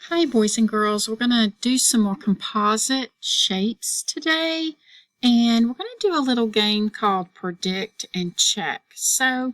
Hi, boys and girls. We're going to do some more composite shapes today, and we're going to do a little game called Predict and Check. So,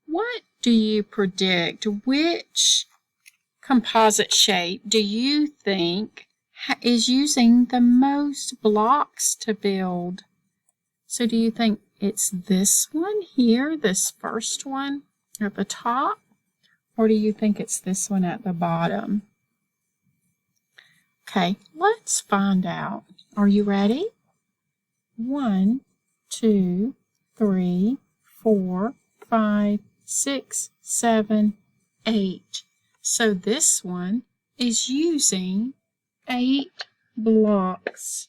what do you predict? Which composite shape do you think is using the most blocks to build? So, do you think it's this one here, this first one at the top, or do you think it's this one at the bottom? Okay, let's find out. Are you ready? 1, 2, 3, 4, 5, 6, 7, 8. So this one is using 8 blocks.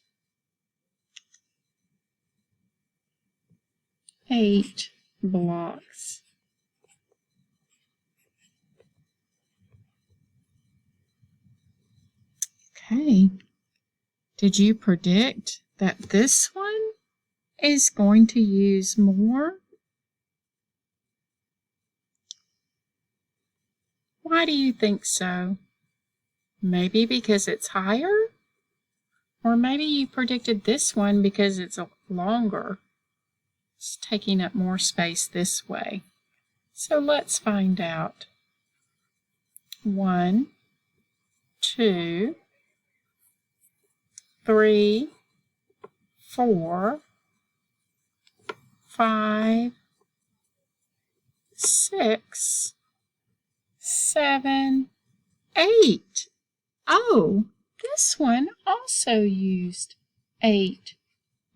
8 blocks. Okay, did you predict that this one is going to use more? Why do you think so? Maybe because it's higher? Or maybe you predicted this one because it's longer. It's taking up more space this way. So let's find out. 1, 2, 3, 4, 5, 6, 7, 8. Oh, this one also used 8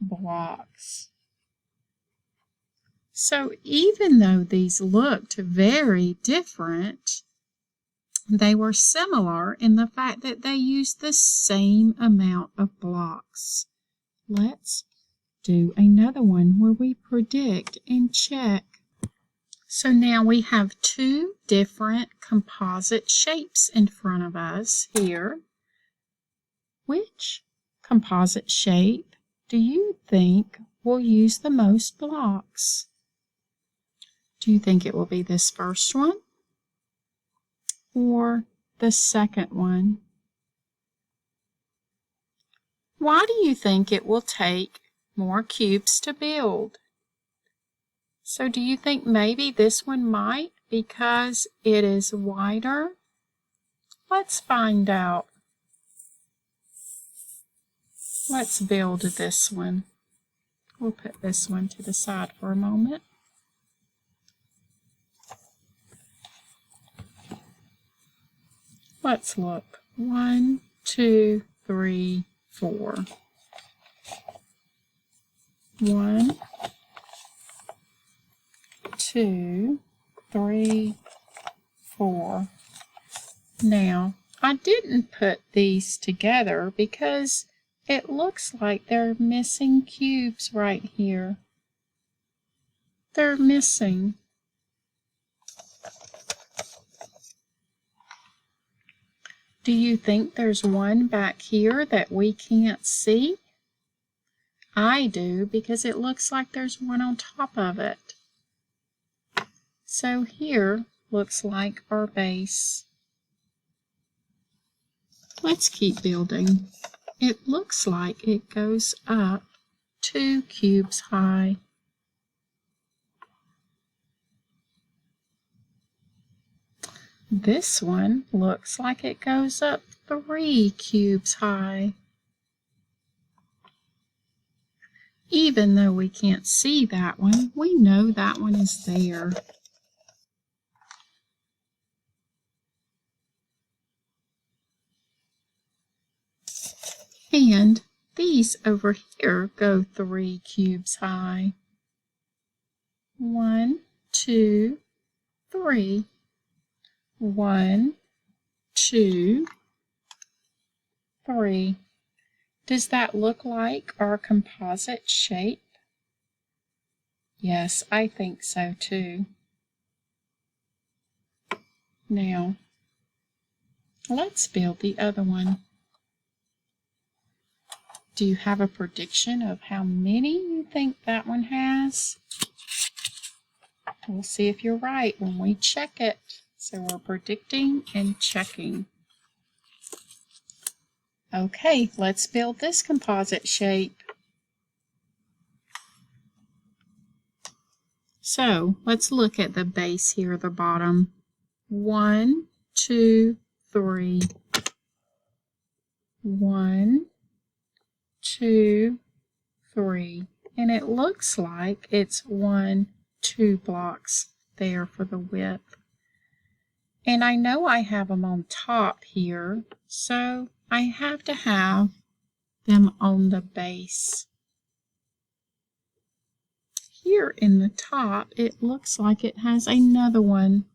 blocks. So even though these looked very different, they were similar in the fact that they used the same amount of blocks. Let's do another one where we predict and check. So now we have 2 different composite shapes in front of us here. Which composite shape do you think will use the most blocks? Do you think it will be this first one or the second one? Why do you think it will take more cubes to build? So do you think maybe this one might because it is wider? Let's find out. Let's build this one. We'll put this one to the side for a moment. Let's look. 1, 2, 3, 4. 1, 2, 3, 4. Now, I didn't put these together because it looks like they're missing cubes right here. They're missing. Do you think there's one back here that we can't see? I do, because it looks like there's one on top of it. So here looks like our base. Let's keep building. It looks like it goes up 2 cubes high. This one looks like it goes up 3 cubes high. Even though we can't see that one, we know that one is there. And these over here go 3 cubes high. 1, 2, 3. 1, 2, 3. Does that look like our composite shape? Yes, I think so too. Now, let's build the other one. Do you have a prediction of how many you think that one has? We'll see if you're right when we check it. So we're predicting and checking. Okay, let's build this composite shape. So let's look at the base here, the bottom. 1, 2, 3. 1, 2, 3. And it looks like it's 1, 2 blocks there for the width. And I know I have them on top here, so I have to have them on the base. Here in the top, it looks like it has another one,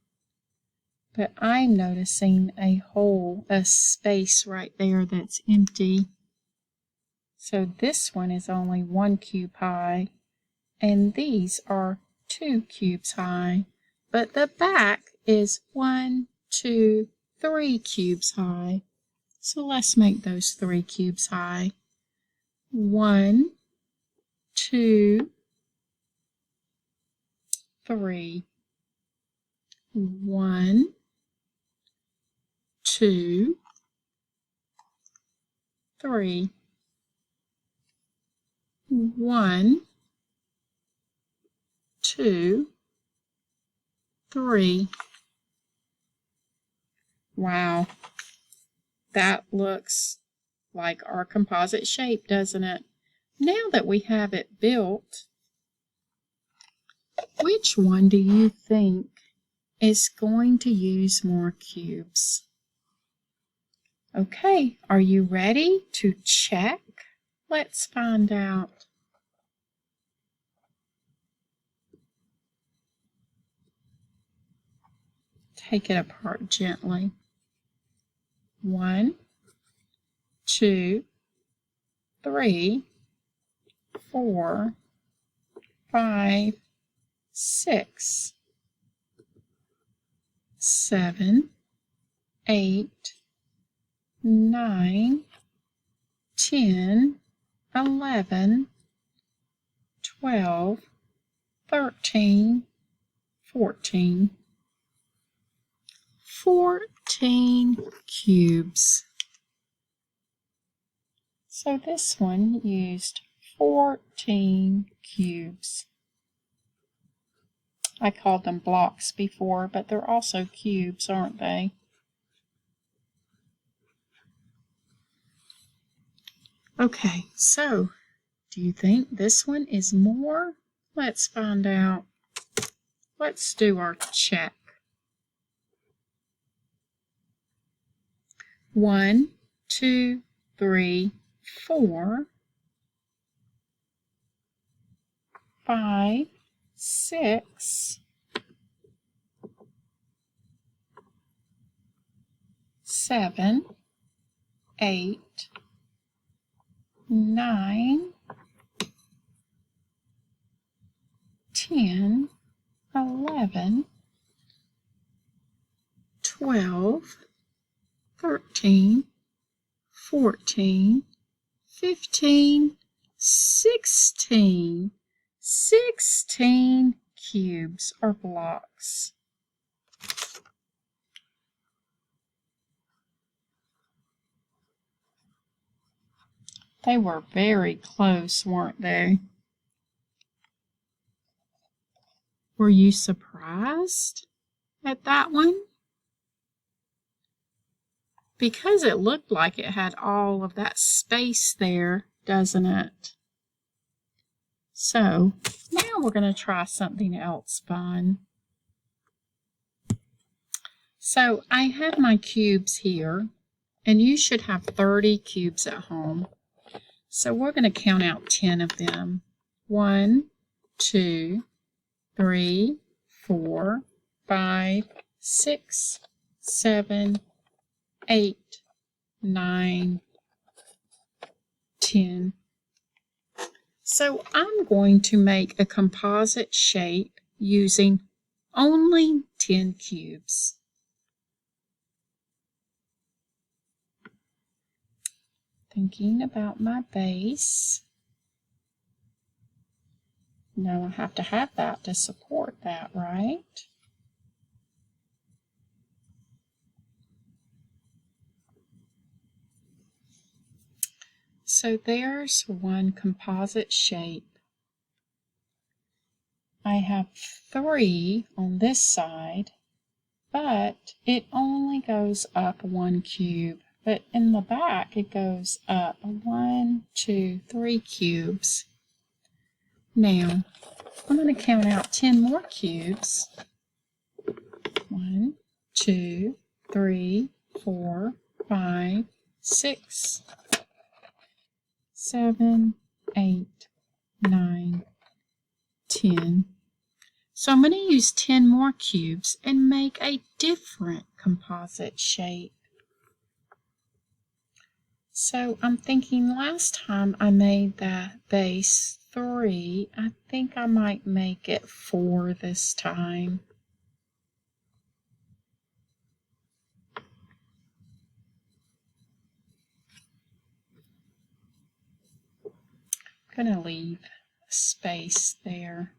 but I'm noticing a hole, a space right there that's empty. So this one is only 1 cube high, and these are 2 cubes high, but the back is 1, 2, 3 cubes high. So let's make those 3 cubes high. 1, 2, 3. 1, 2, 3. 1, 2, 3. Wow, that looks like our composite shape, doesn't it? Now that we have it built, which one do you think is going to use more cubes? Okay, are you ready to check? Let's find out. Take it apart gently. 1, 2, 3, 4, 5, 6, 7, 8, 9, 10, 11, 12, 13, 14. 14 cubes. So this one used 14 cubes. I called them blocks before, but they're also cubes, aren't they? Okay, so do you think this one is more? Let's find out. Let's do our check. 1, 2, 3, 4, 5, 6, 7, 8, 9, 10, 11, 12, 13, 14, 15, 16. 16 cubes or blocks. They were very close, weren't they? Were you surprised at that one? Because it looked like it had all of that space there, doesn't it? So now we're going to try something else fun. So I have my cubes here, and you should have 30 cubes at home. So we're going to count out 10 of them. 1, 2, 3, 4, 5, 6, 7, 8, 9, 10. So I'm going to make a composite shape using only 10 cubes. Thinking about my base. Now I have to have that to support that, right? So there's one composite shape. I have 3 on this side, but it only goes up 1 cube. But in the back, it goes up 1, 2, 3 cubes. Now, I'm going to count out 10 more cubes. 1, 2, 3, 4, 5, 6, 7, 8, 9, 10. So I'm going to use 10 more cubes and make a different composite shape. So I'm thinking last time I made that base 3, I think I might make it 4 this time. I'm going to leave a space there.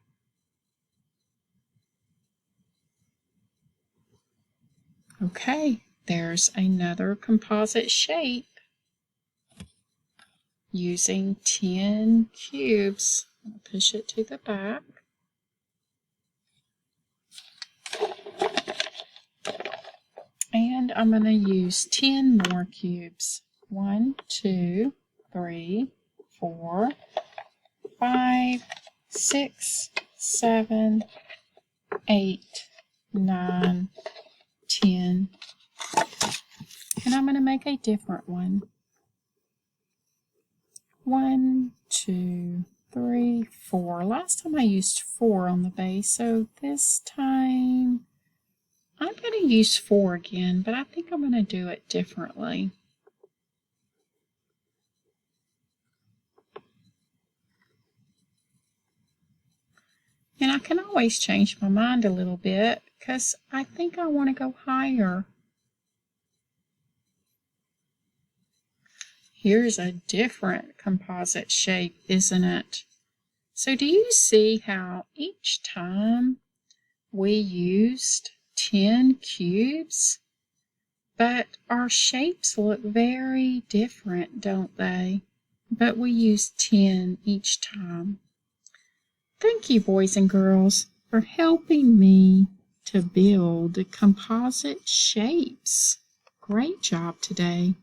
Okay, there's another composite shape using 10 cubes. I'll push it to the back. And I'm going to use 10 more cubes. 1, 2, 3, 4, 5, 6, 7, 8, 9, 10. And I'm going to make a different one. 1, 2, 3, 4. Last time I used 4 on the base, so this time I'm going to use 4 again, but I think I'm going to do it differently. And I can always change my mind a little bit because I think I want to go higher. Here's a different composite shape, isn't it? So do you see how each time we used 10 cubes, but our shapes look very different, don't they? But we used 10 each time. Thank you, boys and girls, for helping me to build composite shapes. Great job today.